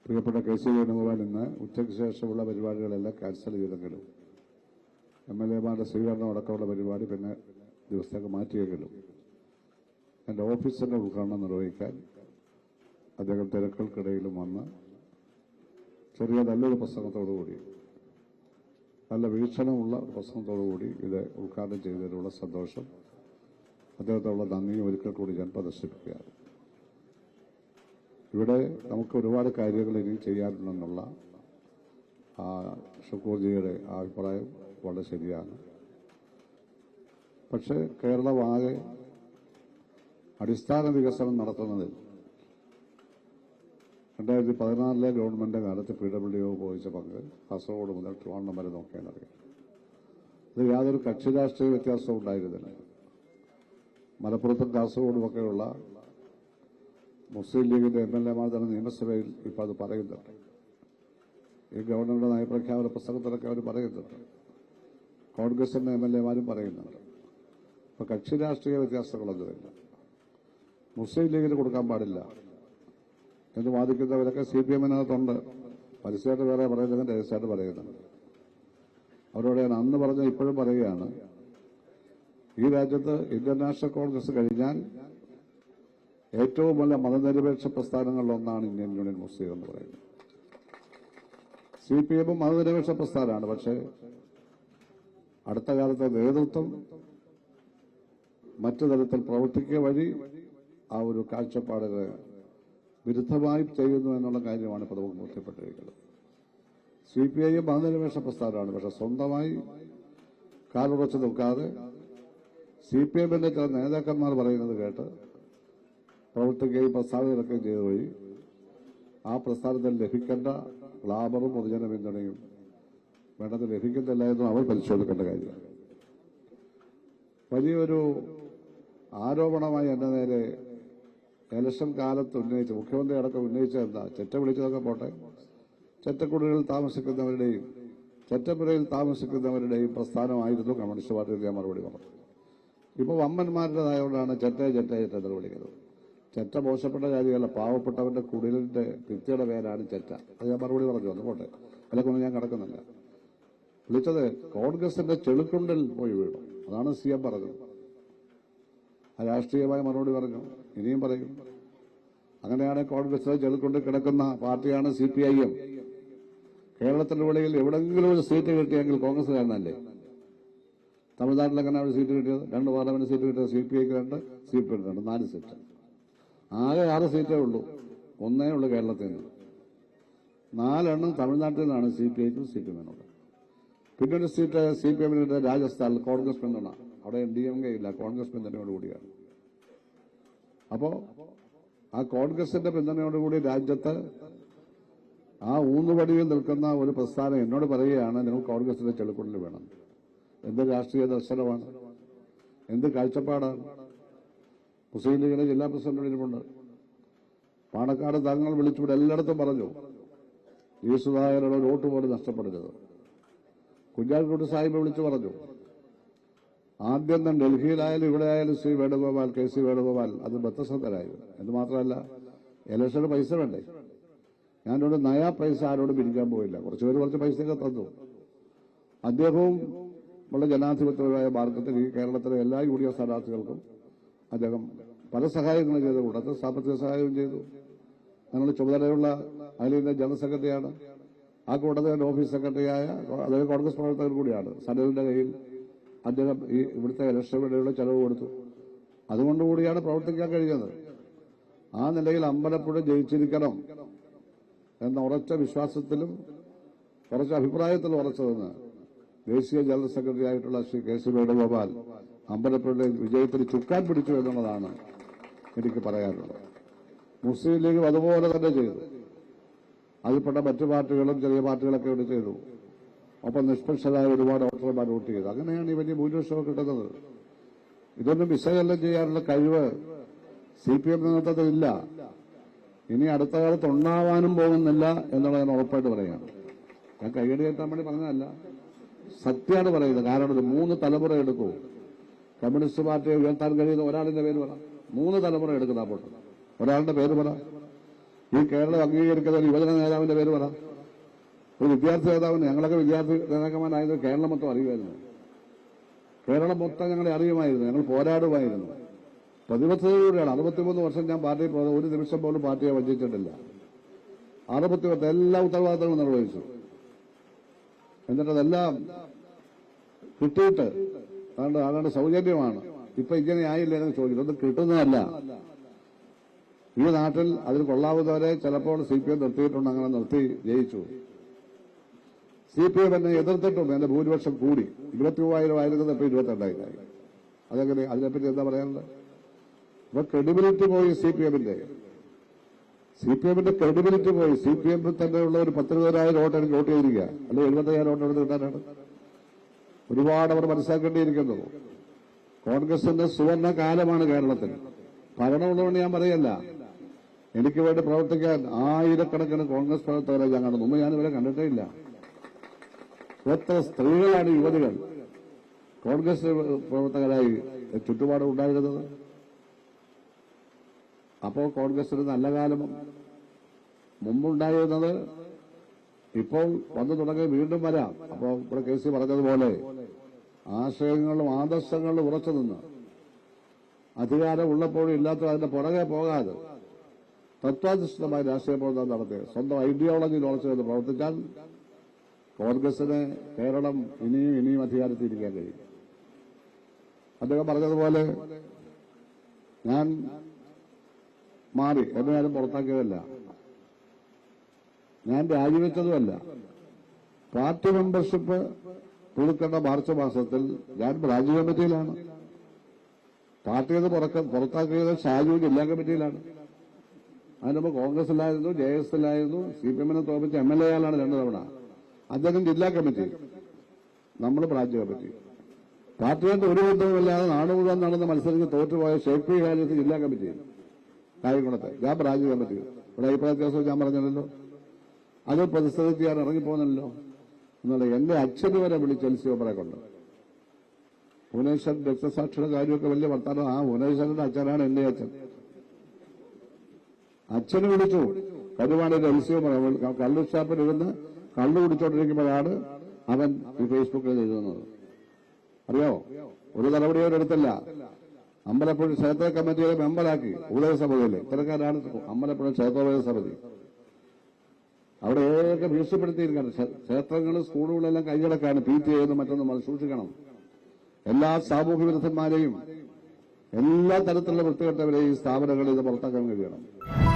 പ്രിയപ്പെട്ട K C Venugopal ഇന്ന് ഉച്ചയ്ക്ക് ശേഷമുള്ള പരിപാടികളെല്ലാം ക്യാൻസൽ ചെയ്തെങ്കിലും എംഎൽഎമാരുടെ സ്വീകരണം അടക്കമുള്ള പരിപാടി പിന്നെ ദിവസത്തേക്ക് മാറ്റിയെങ്കിലും എന്റെ ഓഫീസിന്റെ ഉദ്ഘാടനം നിർവഹിക്കാൻ അദ്ദേഹം തിരക്കുകൾക്കിടയിലും വന്ന് ചെറിയ നല്ലൊരു പ്രസംഗത്തോടുകൂടി നല്ല വീക്ഷണമുള്ള പ്രസംഗത്തോടുകൂടി ഇത് ഉദ്ഘാടനം ചെയ്തതിലുള്ള സന്തോഷം അദ്ദേഹത്തോടുള്ള നന്ദിയും ഒരിക്കൽ കൂടി ഞാൻ പ്രദർശിപ്പിക്കുകയാണ്. ഇവിടെ നമുക്ക് ഒരുപാട് കാര്യങ്ങൾ ഇനി ചെയ്യാനുണ്ടെന്നുള്ള ഷുക്കൂർജിയുടെ അഭിപ്രായം വളരെ ശരിയാണ്. പക്ഷേ കേരളമാകെ അടിസ്ഥാന വികസനം നടത്തുന്നതിൽ 2014 ഗവൺമെന്റ് കാലത്ത് PWO വഹിച്ച പങ്ക് കാസർഗോഡ് മുതൽ ട്രിവാൻഡ്രം വരെ നോക്കിയാലറിയാം. അത് യാതൊരു കക്ഷി രാഷ്ട്രീയ വ്യത്യാസവും ഉണ്ടായിരുന്നില്ല. മലപ്പുറത്തും കാസർഗോഡുമൊക്കെയുള്ള മുസ്ലിം ലീഗിന്റെ MLA-മാർ തന്നെ നിയമസഭയിൽ ഇപ്പോൾ അത് പറയുന്നുണ്ട്. ഈ ഗവർണറുടെ നയപ്രഖ്യാപന പുസ്തകത്തിലൊക്കെ അവർ പറയുന്നുണ്ട്. കോൺഗ്രസിന്റെ MLA-മാരും പറയുന്നുണ്ട്. അപ്പൊ കക്ഷി രാഷ്ട്രീയ വ്യത്യാസങ്ങളൊന്നുമില്ല. മുസ്ലിം ലീഗിന് കൊടുക്കാൻ പാടില്ല എന്ന് വാദിക്കുന്നവരൊക്കെ CPM-നകത്തുണ്ട്. പരസ്യമായിട്ട് വേറെ പറയുന്നത് രഹസ്യമായിട്ട് പറയുന്നുണ്ട്. അവരോട് ഞാൻ അന്ന് പറഞ്ഞ ഇപ്പോഴും പറയുകയാണ്, ഈ രാജ്യത്ത് ഇന്റർനാഷണൽ കോൺഗ്രസ് കഴിഞ്ഞാൽ ഏറ്റവും വലിയ മതനിരപേക്ഷ പ്രസ്ഥാനങ്ങളിലൊന്നാണ് ഇന്ത്യൻ യൂണിയൻ മുസ്ലിം എന്ന് പറയുന്നത്. CPM മതനിരപേക്ഷ പ്രസ്ഥാനമാണ്. പക്ഷേ അടുത്ത കാലത്തെ നേതൃത്വം മറ്റു തരത്തിൽ പ്രവർത്തിക്കുക വഴി ആ ഒരു കാഴ്ചപ്പാടിന് വിരുദ്ധമായി ചെയ്യുന്നു എന്നുള്ള കാര്യമാണ് ഇപ്പോൾ നമുക്ക് ബോധ്യപ്പെട്ടിരിക്കുന്നത്. CPI മതനിരപേക്ഷ പ്രസ്ഥാനമാണ്. പക്ഷെ സ്വന്തമായി കാലുറച്ച് നിൽക്കാതെ CPM-ന്റെ ചില നേതാക്കന്മാർ പറയുന്നത് കേട്ട് പ്രവർത്തിക്കുകയും പ്രസ്താവന ഇറക്കുകയും ചെയ്ത വഴി ആ പ്രസ്ഥാനത്തിൽ ലഭിക്കേണ്ട ഗ്ലാമറും പൊതുജന പിന്തുണയും വേണ്ടത് ലഭിക്കുന്നില്ല എന്നും അവർ പരിശോധിക്കേണ്ട കാര്യമാണ്. വലിയൊരു ആരോപണമായി എന്റെ നേരെ ഇലക്ഷൻ കാലത്ത് ഉന്നയിച്ച് മുഖ്യമന്ത്രി അടക്കം ഉന്നയിച്ച എന്താ, ചെറ്റ വിളിച്ചതൊക്കെ പോട്ടെ, ചെറ്റക്കുടികളിൽ താമസിക്കുന്നവരുടെയും ചെറ്റപ്പുരയിൽ താമസിക്കുന്നവരുടെയും പ്രസ്ഥാനമായിരുന്നു കമ്മ്യൂണിസ്റ്റ് പാർട്ടി ഞാൻ മറുപടി പറഞ്ഞു. ഇപ്പൊ വമ്മന്മാരുടേതായതുകൊണ്ടാണ് ചെറ്റ എന്ന് വിളിക്കുന്നത്. ചെറ്റ മോശപ്പെട്ട കാര്യമല്ല, പാവപ്പെട്ടവന്റെ കുടിലിന്റെ ഭിത്തിയുടെ പേരാണ് ചെറ്റ. അത് ഞാൻ മറുപടി പറഞ്ഞു വന്നു പോട്ടെ, അതിലൊന്നും ഞാൻ കിടക്കുന്നില്ല. വിളിച്ചത് കോൺഗ്രസിന്റെ ചെളുക്കുണ്ടിൽ പോയി വീണു, അതാണ് CM പറഞ്ഞത്. രാഷ്ട്രീയമായ മറുപടി പറഞ്ഞു, ഇനിയും പറയും. അങ്ങനെയാണ് കോൺഗ്രസിലെ ചെളുക്കുണ്ടിൽ കിടക്കുന്ന പാർട്ടിയാണ് CPIM. കേരളത്തിന്റെ വെളിയിൽ എവിടെങ്കിലും ഒരു സീറ്റ് കിട്ടിയെങ്കിൽ കോൺഗ്രസ്സുകാരനല്ലേ. തമിഴ്നാട്ടിൽ എങ്ങനെ ഒരു സീറ്റ് കിട്ടിയത്? 2 പാർലമെന്റ് സീറ്റ് കിട്ടിയത് CPIക്ക് 2, CPM 2, 4 സീറ്റ്. ആകെ 6 സീറ്റേ ഉള്ളൂ, 1 ഉള്ളൂ കേരളത്തിൽ നിന്ന്. 4 തമിഴ്നാട്ടിൽ നിന്നാണ് CPIക്കും CPM-നോട്. പിന്നെ ഒരു സീറ്റ് CPM-ന്റെ രാജസ്ഥാനിൽ കോൺഗ്രസ് പിന്തുണ, അവിടെ DMK ഇല്ല, കോൺഗ്രസ് പിന്തുണയോടുകൂടിയാണ്. അപ്പോ ആ കോൺഗ്രസിന്റെ പിന്തുണയോടുകൂടി രാജ്യത്ത് ആ ഊന്നുവടിയിൽ നിൽക്കുന്ന ഒരു പ്രസ്ഥാനം എന്നോട് പറയുകയാണ്, നിങ്ങൾ കോൺഗ്രസിന്റെ ചെളുക്കുണ്ടിൽ വേണം. എന്ത് രാഷ്ട്രീയ ദർശനമാണ്, എന്ത് കാഴ്ചപ്പാടാണ്. മുസ്ലിം ലീഗിലെ ജില്ലാ പ്രസിഡന്റ് വിളിച്ചിട്ടുണ്ട്. പാണക്കാട് തങ്ങൾ വിളിച്ചുവിടെ എല്ലായിടത്തും പറഞ്ഞു, ഈ സുധാകരനോട് വോട്ട് പോലും നഷ്ടപ്പെടരുത്. കുഞ്ഞാലിക്കുട്ടി സാഹിബ് വിളിച്ചു പറഞ്ഞു. ആദ്യം തന്നെ ഡൽഹിയിലായാലും ഇവിടെ ആയാലും ശ്രീ വേണുഗോപാൽ, KC വേണുഗോപാൽ അത് ബദ്ധശ്രദ്ധരായി. എന്ന് മാത്രമല്ല, ഇലക്ഷന് പൈസ വേണ്ടേ. ഞാനോട് നയാ പൈസ ആരോടും പിരിക്കാൻ പോയില്ല. കുറച്ചുപേര് കുറച്ച് പൈസയൊക്കെ തന്നു. അദ്ദേഹവും വളരെ ജനാധിപത്യപരമായ മാർഗത്തിൽ ഈ കേരളത്തിലെ എല്ലാ UDF സ്ഥാനാർത്ഥികൾക്കും അദ്ദേഹം പല സഹായങ്ങളും ചെയ്ത കൂട്ടത്തിൽ സാമ്പത്തിക സഹായവും ചെയ്തു. ഞങ്ങൾ ചുമതലയുള്ള അഖിലേന്ത്യാ ജനറൽ സെക്രട്ടറിയാണ്. ആ കൂട്ടത്തിൽ ഓഫീസ് സെക്രട്ടറിയായ അദ്ദേഹം കോൺഗ്രസ് പ്രവർത്തകർ കൂടിയാണ്. സനലിന്റെ കയ്യിൽ അദ്ദേഹം ഈ ഇവിടുത്തെ ഇലക്ഷൻ വേണ്ടിയുള്ള ചെലവ് കൊടുത്തു. അതുകൊണ്ടുകൂടിയാണ് പ്രവർത്തിക്കാൻ കഴിഞ്ഞത്. ആ നിലയിൽ അമ്പലപ്പുഴ ജയിച്ചിരിക്കണം എന്ന ഉറച്ച വിശ്വാസത്തിലും കുറച്ച് അഭിപ്രായത്തിലും ഉറച്ചതെന്ന് ദേശീയ ജനറൽ സെക്രട്ടറി ആയിട്ടുള്ള ശ്രീ KC വേണുഗോപാൽ അമ്പലപ്പുഴയുടെ വിജയത്തിന് ചുക്കാൻ പിടിച്ചു എന്നുള്ളതാണ് എനിക്ക് പറയാനുള്ളത്. മുസ്ലിം ലീഗും അതുപോലെ തന്നെ ചെയ്തു. അതിൽപ്പെട്ട മറ്റു പാർട്ടികളും ചെറിയ പാർട്ടികളൊക്കെ ഇവിടെ ചെയ്തു. ഒപ്പം നിഷ്പക്ഷരായ ഒരുപാട് വോട്ടർമാർ വോട്ട് ചെയ്തു. അങ്ങനെയാണ് ഈ വലിയ ഭൂരിപക്ഷം കിട്ടുന്നത്. ഇതൊന്നും വിശകലനം ചെയ്യാനുള്ള കഴിവ് CPM നേതൃത്വത്തിലില്ല. ഇനി അടുത്ത കാലത്ത് ഉണ്ടാവാനും പോകുന്നില്ല എന്നുള്ളത് ഞാൻ ഉറപ്പായിട്ട് പറയുകയാണ്. ഞാൻ കൈയടി കയറ്റാൻ വേണ്ടി പറഞ്ഞതല്ല, സത്യമാണ് പറയുന്നത്. കാരണം ഒരു 3 തലമുറ എടുക്കൂ. കമ്മ്യൂണിസ്റ്റ് പാർട്ടിയെ ഉയർത്താൻ കഴിയുന്ന ഒരാളിന്റെ പേര് പറ. 3 തലമുറ എടുക്കുന്ന പോട്ടെ, ഒരാളുടെ പേര് പറ. ഈ കേരളം അംഗീകരിക്കുന്ന ഒരു യുവജന നേതാവിന്റെ പേര് പറ. ഒരു വിദ്യാർത്ഥി നേതാവിന്, ഞങ്ങളൊക്കെ വിദ്യാർത്ഥി നേതാക്കന്മാരായത് കേരളം മൊത്തം അറിയുമായിരുന്നു. കേരളം മൊത്തം ഞങ്ങളെ അറിയുമായിരുന്നു. ഞങ്ങൾ പോരാടുമായിരുന്നു. പ്രതിബദ്ധതയോടെയാണ്. 63 വർഷം ഞാൻ പാർട്ടിയിൽ പോകുന്നത്. ഒരു നിമിഷം പോലും പാർട്ടിയെ വഞ്ചിച്ചിട്ടില്ല. 60 എല്ലാ ഉത്തരവാദിത്തങ്ങളും നിർവഹിച്ചു. എന്നിട്ട് അതെല്ലാം കിട്ടിയിട്ട് അതാണ്ട് സൗജന്യമാണ്. ഇപ്പൊ ഇങ്ങനെ ആയില്ല എന്ന് ചോദിക്കും. അത് കിട്ടുന്നതല്ല. ഈ നാട്ടിൽ അതിൽ കൊള്ളാവുന്നവരെ ചിലപ്പോൾ CPM നിർത്തിയിട്ടുണ്ട്. അങ്ങനെ നിർത്തി ജയിച്ചു. CPM എന്നെ എതിർത്തിട്ടുണ്ട്. എന്റെ ഭൂരിപക്ഷം കൂടി. 23,000 ആയിരുന്നത് ഇപ്പൊ 22,000. അതെങ്ങനെ? അതിനെപ്പറ്റി എന്താ പറയാനുള്ളത്? അപ്പൊ ക്രെഡിബിലിറ്റി പോയി. CPMന്റെ ക്രെഡിബിലിറ്റി പോയി. CPM തന്നെയുള്ള ഒരു 10,000 വോട്ട് എനിക്ക് വോട്ട് ചെയ്തിരിക്കുക. അല്ലെങ്കിൽ 75,000 വോട്ട് എടുത്ത് കിട്ടാനാണ്. ഒരുപാട് അവർ മനസ്സിലാക്കേണ്ടിയിരിക്കുന്നു. കോൺഗ്രസിന്റെ സുവർണ കാലമാണ് കേരളത്തിൽ. ഭരണമുള്ളതുകൊണ്ട് ഞാൻ പറയല്ല. എനിക്ക് വേണ്ടി പ്രവർത്തിക്കാൻ ആയിരക്കണക്കിന് കോൺഗ്രസ് പ്രവർത്തകരെ ഞാൻ കണ്ടു. മുമ്പ് ഞാനിവരെ കണ്ടിട്ടേ ഇല്ല. എത്ര സ്ത്രീകളാണ്, യുവതികൾ കോൺഗ്രസ് പ്രവർത്തകരായി ചുറ്റുപാടും ഉണ്ടായിരുന്നത്. അപ്പോൾ കോൺഗ്രസിന് നല്ല കാലം മുമ്പുണ്ടായിരുന്നത് ഇപ്പോൾ വന്നു തുടങ്ങി വീണ്ടും വരാം. അപ്പോൾ ഇവിടെ KC പറഞ്ഞതുപോലെ ആശയങ്ങളും ആദർശങ്ങളും ഉറച്ചു നിന്ന് അധികാരം ഉള്ളപ്പോഴും ഇല്ലാത്തപ്പോൾ അതിന്റെ പുറകെ പോകാതെ തത്വാധിഷ്ഠിതമായ രാഷ്ട്രീയ പ്രവർത്തനം നടത്തി സ്വന്തം ഐഡിയോളജിയിൽ ഉറച്ചു നിന്ന് പ്രവർത്തിച്ചാൽ കോൺഗ്രസിന് കേരളം ഇനിയും അധികാരത്തിലിരിക്കാൻ കഴിയും. അദ്ദേഹം പറഞ്ഞതുപോലെ ഞാൻ മാറി, എന്നെ ആരും പുറത്താക്കിയതല്ല, ഞാൻ രാജിവെച്ചതുമല്ല. പാർട്ടി മെമ്പർഷിപ്പ് പുതുക്കേണ്ട മാർച്ച് മാസത്തിൽ ഞാൻ രാജ്യ കമ്മിറ്റിയിലാണ്. പാർട്ടിയിൽ നിന്ന് പുറത്താക്കിയത് ഷാജു ജില്ലാ കമ്മിറ്റിയിലാണ്. അതിനുമ്പ് കോൺഗ്രസിലായിരുന്നു, JS-ലായിരുന്നു. CPM-നെ തോപ്പിച്ച MLA ആളാണ് 2 തവണ. അദ്ദേഹം ജില്ലാ കമ്മിറ്റി, നമ്മൾ ബ്രാഞ്ച് കമ്മിറ്റി. പാർട്ടിയായിട്ട് ഒരു ബന്ധവുമില്ലാതെ നാട് മുഴുവൻ നടന്ന മത്സരിച്ച് തോറ്റുപോയ ഷേഖ് പി ഖാലിദ് ജില്ലാ കമ്മിറ്റി കായംകുളത്തെ, ഞാൻ ബ്രാഞ്ച് കമ്മിറ്റി. ഇവിടെ അഭിപ്രായ വ്യത്യാസം ഞാൻ പറഞ്ഞല്ലോ. അത് പ്രതിസ്ഥിതി ചെയ്യാൻ ഇറങ്ങിപ്പോകുന്നല്ലോ എന്നുള്ള എന്റെ അച്ഛന് വരെ വിളിച്ച് LC കൊണ്ട് ഭുവനേശ്വരൻ രക്തസാക്ഷിയുടെ കാര്യമൊക്കെ വലിയ വർത്താനം. ആ ഭുവനേശ്വരന്റെ അച്ഛനാണ് എന്റെ അച്ഛൻ. അച്ഛന് വിളിച്ചു കരുവാണിയുടെ LC കള്ളു ഷാപ്പിലിരുന്ന് കള്ളു കുടിച്ചോണ്ടിരിക്കുമ്പോഴാണ് അവൻ ഈ ഫേസ്ബുക്കിൽ എഴുതുന്നത്. അറിയാവോ? ഒരു നടപടിയോടെ എടുത്തില്ല. അമ്പലപ്പുഴ ക്ഷേത്ര കമ്മിറ്റിയുടെ മെമ്പറാക്കി ഉപദേശസമിതിയിലെ ഇത്തരക്കാരാണ് അമ്പലപ്പുഴ ക്ഷേത്രോപദേശ സമിതി. അവിടെ ഏതൊക്കെ ഭീഷണിപ്പെടുത്തിയിരിക്കണം. ക്ഷേത്രങ്ങളും സ്കൂളുകളെല്ലാം കൈയടക്കാണ്. PTA മറ്റൊന്നും സൂക്ഷിക്കണം. എല്ലാ സാമൂഹ്യ വിരുദ്ധന്മാരെയും എല്ലാ തരത്തിലുള്ള വൃത്തികെട്ടവരെയും ഈ സ്ഥാപനങ്ങളിൽ ഇത് പുറത്താക്കാൻ കഴിയണം.